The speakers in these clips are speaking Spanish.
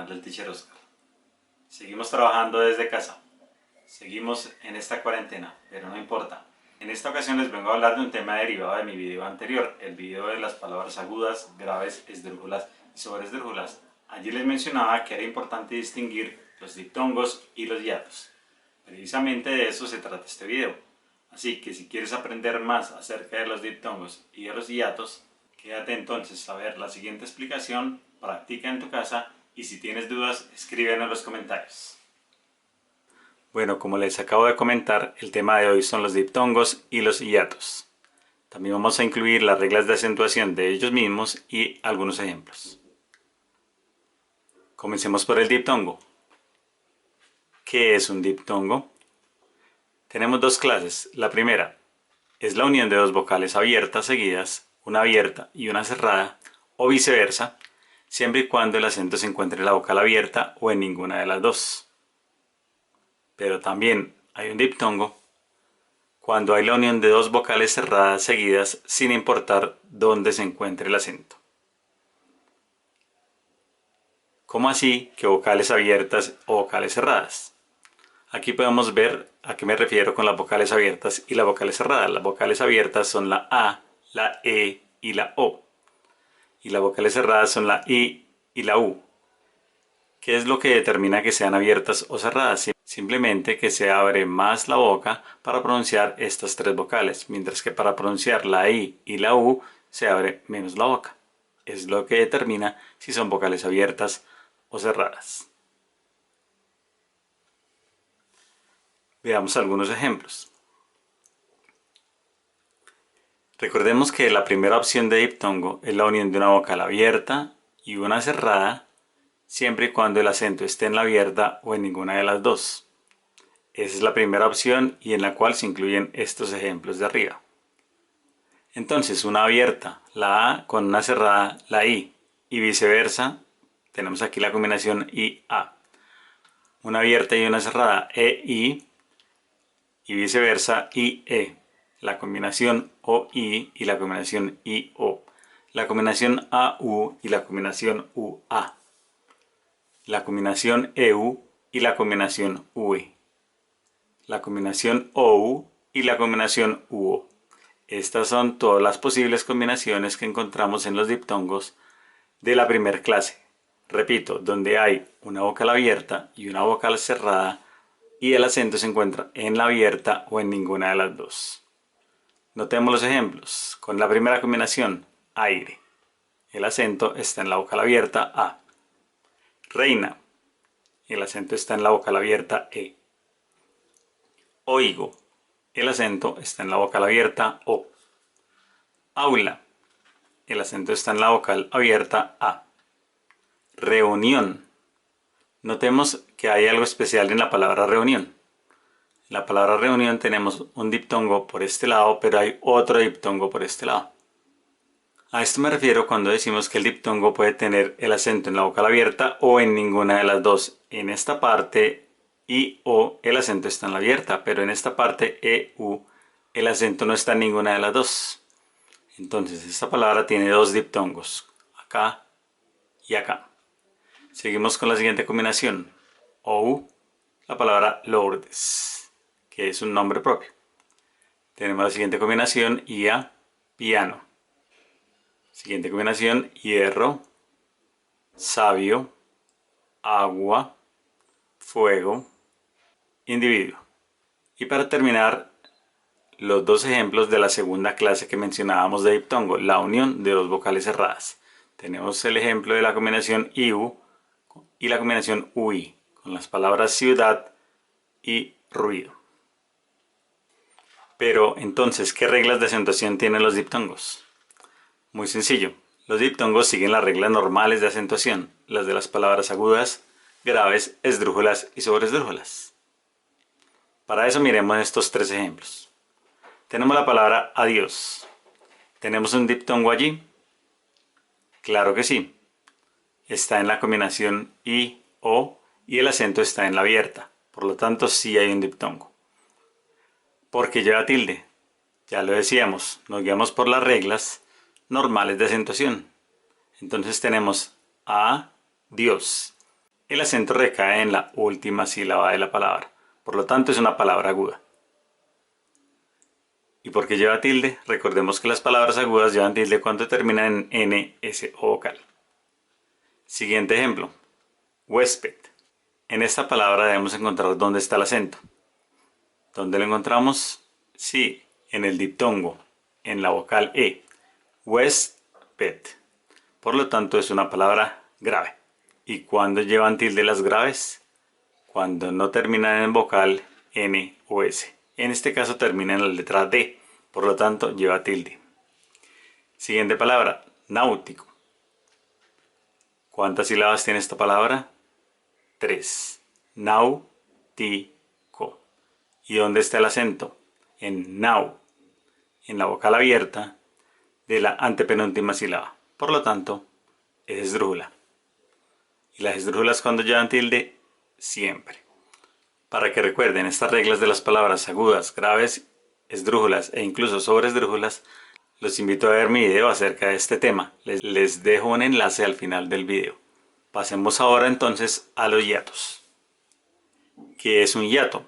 canal del Teacher Oscar. Seguimos trabajando desde casa. Seguimos en esta cuarentena, pero no importa. En esta ocasión les vengo a hablar de un tema derivado de mi video anterior, el video de las palabras agudas, graves, esdrújulas y sobreesdrújulas. Allí les mencionaba que era importante distinguir los diptongos y los hiatos. Precisamente de eso se trata este video. Así que si quieres aprender más acerca de los diptongos y de los hiatos, quédate entonces a ver la siguiente explicación, practica en tu casa y si tienes dudas, escríbelo en los comentarios. Bueno, como les acabo de comentar, el tema de hoy son los diptongos y los hiatos. También vamos a incluir las reglas de acentuación de ellos mismos y algunos ejemplos. Comencemos por el diptongo. ¿Qué es un diptongo? Tenemos dos clases. La primera es la unión de dos vocales abiertas seguidas, una abierta y una cerrada, o viceversa, siempre y cuando el acento se encuentre en la vocal abierta o en ninguna de las dos. Pero también hay un diptongo cuando hay la unión de dos vocales cerradas seguidas sin importar dónde se encuentre el acento. ¿Cómo así que vocales abiertas o vocales cerradas? Aquí podemos ver a qué me refiero con las vocales abiertas y las vocales cerradas. Las vocales abiertas son la A, la E y la O. Y las vocales cerradas son la I y la U. ¿Qué es lo que determina que sean abiertas o cerradas? Simplemente que se abre más la boca para pronunciar estas tres vocales, mientras que para pronunciar la I y la U se abre menos la boca. Es lo que determina si son vocales abiertas o cerradas. Veamos algunos ejemplos. Recordemos que la primera opción de diptongo es la unión de una vocal abierta y una cerrada, siempre y cuando el acento esté en la abierta o en ninguna de las dos. Esa es la primera opción y en la cual se incluyen estos ejemplos de arriba. Entonces, una abierta, la A, con una cerrada, la I, y viceversa, tenemos aquí la combinación I-A. Una abierta y una cerrada, E-I, y viceversa, I-E. La combinación O-I y la combinación I-O. La combinación A-U y la combinación U-A. La combinación EU y la combinación UE. La combinación OU y la combinación UO. Estas son todas las posibles combinaciones que encontramos en los diptongos de la primera clase. Repito, donde hay una vocal abierta y una vocal cerrada y el acento se encuentra en la abierta o en ninguna de las dos. Notemos los ejemplos. Con la primera combinación, aire. El acento está en la vocal abierta A. Reina. El acento está en la vocal abierta E. Oigo. El acento está en la vocal abierta O. Aula. El acento está en la vocal abierta A. Reunión. Notemos que hay algo especial en la palabra reunión. En la palabra reunión tenemos un diptongo por este lado, pero hay otro diptongo por este lado. A esto me refiero cuando decimos que el diptongo puede tener el acento en la vocal abierta o en ninguna de las dos. En esta parte I, O, el acento está en la abierta, pero en esta parte E, U, el acento no está en ninguna de las dos. Entonces esta palabra tiene dos diptongos, acá y acá. Seguimos con la siguiente combinación. OU, la palabra Lourdes, que es un nombre propio. Tenemos la siguiente combinación, IA, piano. Siguiente combinación, hierro, sabio, agua, fuego, individuo. Y para terminar, los dos ejemplos de la segunda clase que mencionábamos de diptongo, la unión de dos vocales cerradas. Tenemos el ejemplo de la combinación IU y la combinación UI, con las palabras ciudad y ruido. Pero entonces, ¿qué reglas de acentuación tienen los diptongos? Muy sencillo, los diptongos siguen las reglas normales de acentuación, las de las palabras agudas, graves, esdrújulas y sobreesdrújulas. Para eso miremos estos tres ejemplos. Tenemos la palabra adiós. ¿Tenemos un diptongo allí? Claro que sí. Está en la combinación I, O y el acento está en la abierta. Por lo tanto, sí hay un diptongo. ¿Por qué lleva tilde? Ya lo decíamos, nos guiamos por las reglas normales de acentuación. Entonces tenemos adiós. el acento recae en la última sílaba de la palabra. Por lo tanto, es una palabra aguda. ¿Y por qué lleva tilde? Recordemos que las palabras agudas llevan tilde cuando terminan en N, S o vocal. Siguiente ejemplo. Huésped. En esta palabra debemos encontrar dónde está el acento. ¿Dónde lo encontramos? Sí, en el diptongo, en la vocal E. Huésped. Por lo tanto, es una palabra grave. ¿Y cuándo llevan tilde las graves? Cuando no terminan en vocal N o S. En este caso termina en la letra D, por lo tanto lleva tilde. Siguiente palabra, náutico. ¿Cuántas sílabas tiene esta palabra? 3. Náutico. ¿Y dónde está el acento? En nau, en la vocal abierta de la antepenúltima sílaba. Por lo tanto, es esdrújula. ¿Y las esdrújulas cuando llevan tilde? Siempre. Para que recuerden estas reglas de las palabras agudas, graves, esdrújulas e incluso sobreesdrújulas, los invito a ver mi video acerca de este tema. Les dejo un enlace al final del video. Pasemos ahora entonces a los hiatos. ¿Qué es un hiato?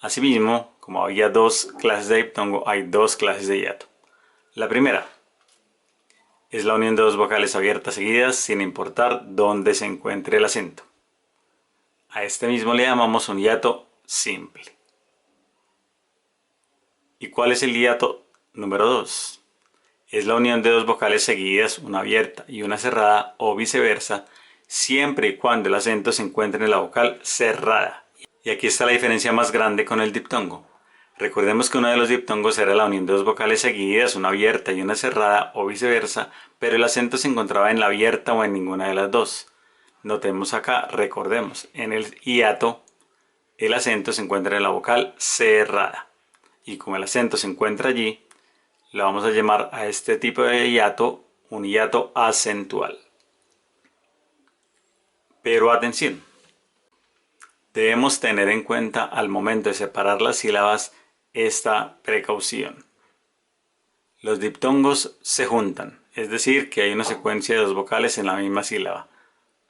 Asimismo, como había dos clases de diptongo, hay dos clases de hiato. La primera es la unión de dos vocales abiertas seguidas sin importar dónde se encuentre el acento. A este mismo le llamamos un hiato simple. ¿Y cuál es el hiato número 2? Es la unión de dos vocales seguidas, una abierta y una cerrada, o viceversa, siempre y cuando el acento se encuentre en la vocal cerrada. Y aquí está la diferencia más grande con el diptongo. Recordemos que uno de los diptongos era la unión de dos vocales seguidas, una abierta y una cerrada, o viceversa, pero el acento se encontraba en la abierta o en ninguna de las dos. Notemos acá, recordemos, en el hiato el acento se encuentra en la vocal cerrada. Y como el acento se encuentra allí, le vamos a llamar a este tipo de hiato un hiato acentual. Pero atención, debemos tener en cuenta al momento de separar las sílabas esta precaución. Los diptongos se juntan, es decir, que hay una secuencia de dos vocales en la misma sílaba.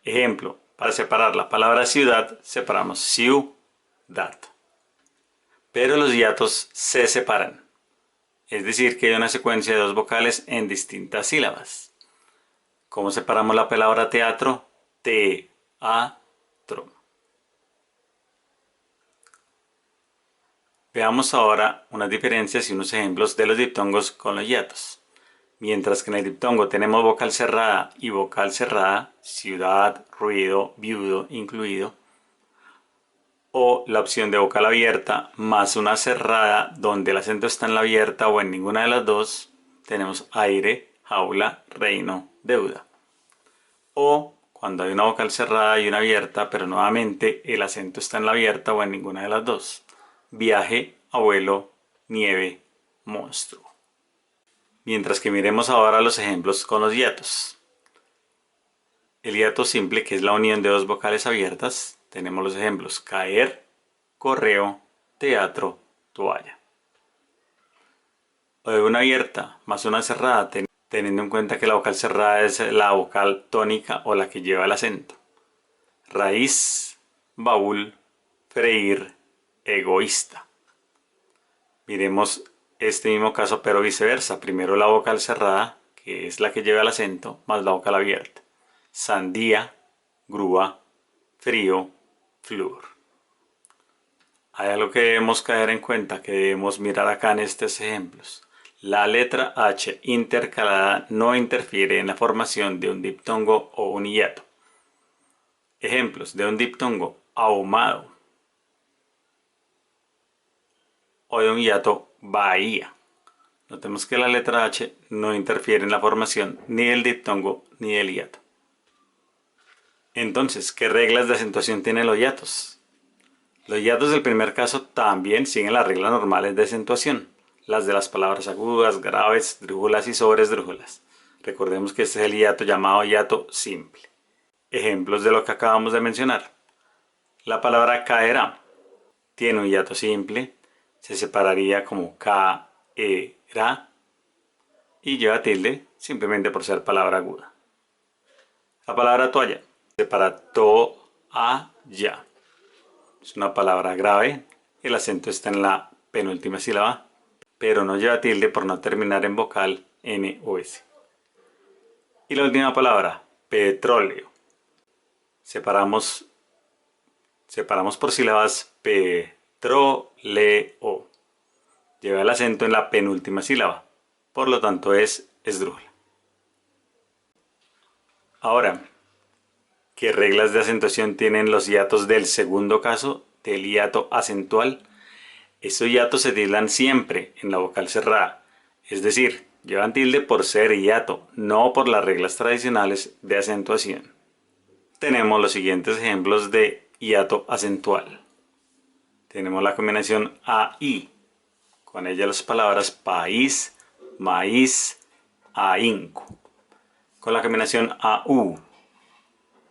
Ejemplo, para separar la palabra ciudad, separamos ciudad. Pero los hiatos se separan, es decir, que hay una secuencia de dos vocales en distintas sílabas. ¿Cómo separamos la palabra teatro? Teatro. Veamos ahora unas diferencias y unos ejemplos de los diptongos con los hiatos. Mientras que en el diptongo tenemos vocal cerrada y vocal cerrada, ciudad, ruido, viudo incluido, o la opción de vocal abierta más una cerrada donde el acento está en la abierta o en ninguna de las dos, tenemos aire, jaula, reino, deuda. O cuando hay una vocal cerrada y una abierta, pero nuevamente el acento está en la abierta o en ninguna de las dos, viaje, abuelo, nieve, monstruo. Mientras que miremos ahora los ejemplos con los hiatos. El hiato simple, que es la unión de dos vocales abiertas, tenemos los ejemplos caer, correo, teatro, toalla. O de una abierta más una cerrada, teniendo en cuenta que la vocal cerrada es la vocal tónica o la que lleva el acento. Raíz, baúl, freír, egoísta. Miremos este mismo caso pero viceversa. Primero la vocal cerrada, que es la que lleva el acento, más la vocal abierta. Sandía, grúa, frío, flúor. Hay algo que debemos caer en cuenta, que debemos mirar acá en estos ejemplos. La letra H intercalada no interfiere en la formación de un diptongo o un hiato. Ejemplos de un diptongo: ahumado, o de un hiato: bahía. Notemos que la letra H no interfiere en la formación ni del diptongo ni del hiato. Entonces, ¿qué reglas de acentuación tienen los hiatos? Los hiatos del primer caso también siguen las reglas normales de acentuación, las de las palabras agudas, graves, esdrújulas y sobreesdrújulas. Recordemos que este es el hiato llamado hiato simple. Ejemplos de lo que acabamos de mencionar. La palabra caerá tiene un hiato simple, se separaría como caerá y lleva tilde simplemente por ser palabra aguda. La palabra toalla se separa toalla allá. Es una palabra grave, el acento está en la penúltima sílaba, pero no lleva tilde por no terminar en vocal N o S. Y la última palabra, petróleo. Separamos por sílabas petróleo. Lleva el acento en la penúltima sílaba, por lo tanto es esdrújula. Ahora, ¿qué reglas de acentuación tienen los hiatos del segundo caso, del hiato acentual? Estos hiatos se tildan siempre en la vocal cerrada, es decir, llevan tilde por ser hiato, no por las reglas tradicionales de acentuación. Tenemos los siguientes ejemplos de hiato acentual. Tenemos la combinación AI, con ella las palabras país, maíz, ahínco. Con la combinación AU,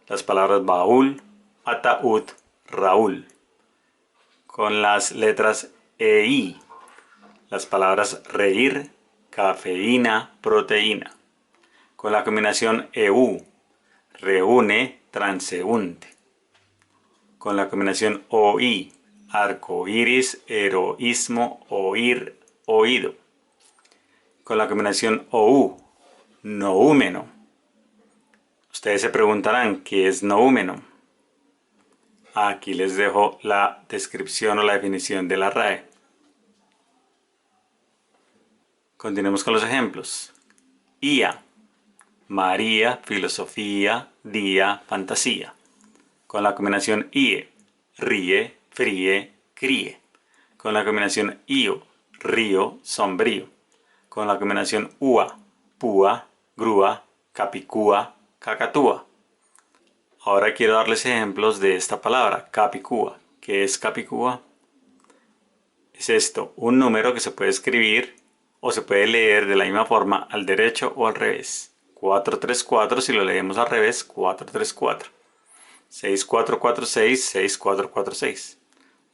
las palabras baúl, ataúd, Raúl. Con las letras EI, las palabras reír, cafeína, proteína. Con la combinación EU, reúne, transeúnte. Con la combinación OI, arco iris, heroísmo, oír, oído. Con la combinación OU, noúmeno. Ustedes se preguntarán qué es noúmeno. Aquí les dejo la descripción o la definición de la RAE. Continuemos con los ejemplos. IA, María, filosofía, día, fantasía. Con la combinación IE, ríe, fríe, críe. Con la combinación IO, río, sombrío. Con la combinación UA, púa, grúa, capicúa, cacatúa. Ahora quiero darles ejemplos de esta palabra, capicúa. ¿Qué es capicúa? Es esto, un número que se puede escribir o se puede leer de la misma forma al derecho o al revés. 434 si lo leemos al revés, 434. 6446, 6446.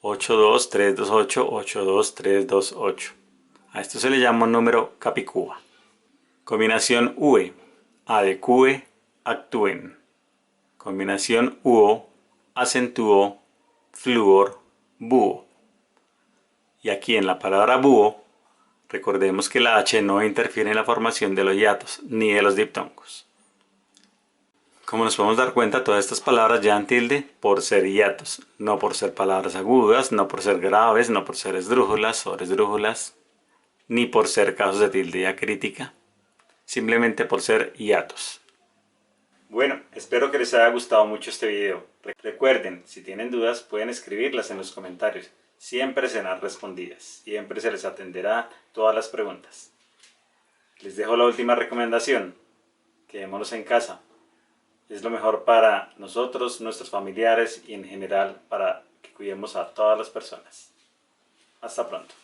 82328, 82328. A esto se le llama un número capicúa. Combinación UE, adecue, actúen. Combinación UO, acentúo, flúor, búho. Y aquí en la palabra búho, recordemos que la H no interfiere en la formación de los hiatos ni de los diptongos. Como nos podemos dar cuenta, todas estas palabras llevan tilde por ser hiatos, no por ser palabras agudas, no por ser graves, no por ser esdrújulas o esdrújulas, ni por ser casos de tilde diacrítica, simplemente por ser hiatos. Bueno, espero que les haya gustado mucho este video. Recuerden, si tienen dudas pueden escribirlas en los comentarios. Siempre serán respondidas. Siempre se les atenderá todas las preguntas. Les dejo la última recomendación. Quedémonos en casa. Es lo mejor para nosotros, nuestros familiares y en general para que cuidemos a todas las personas. Hasta pronto.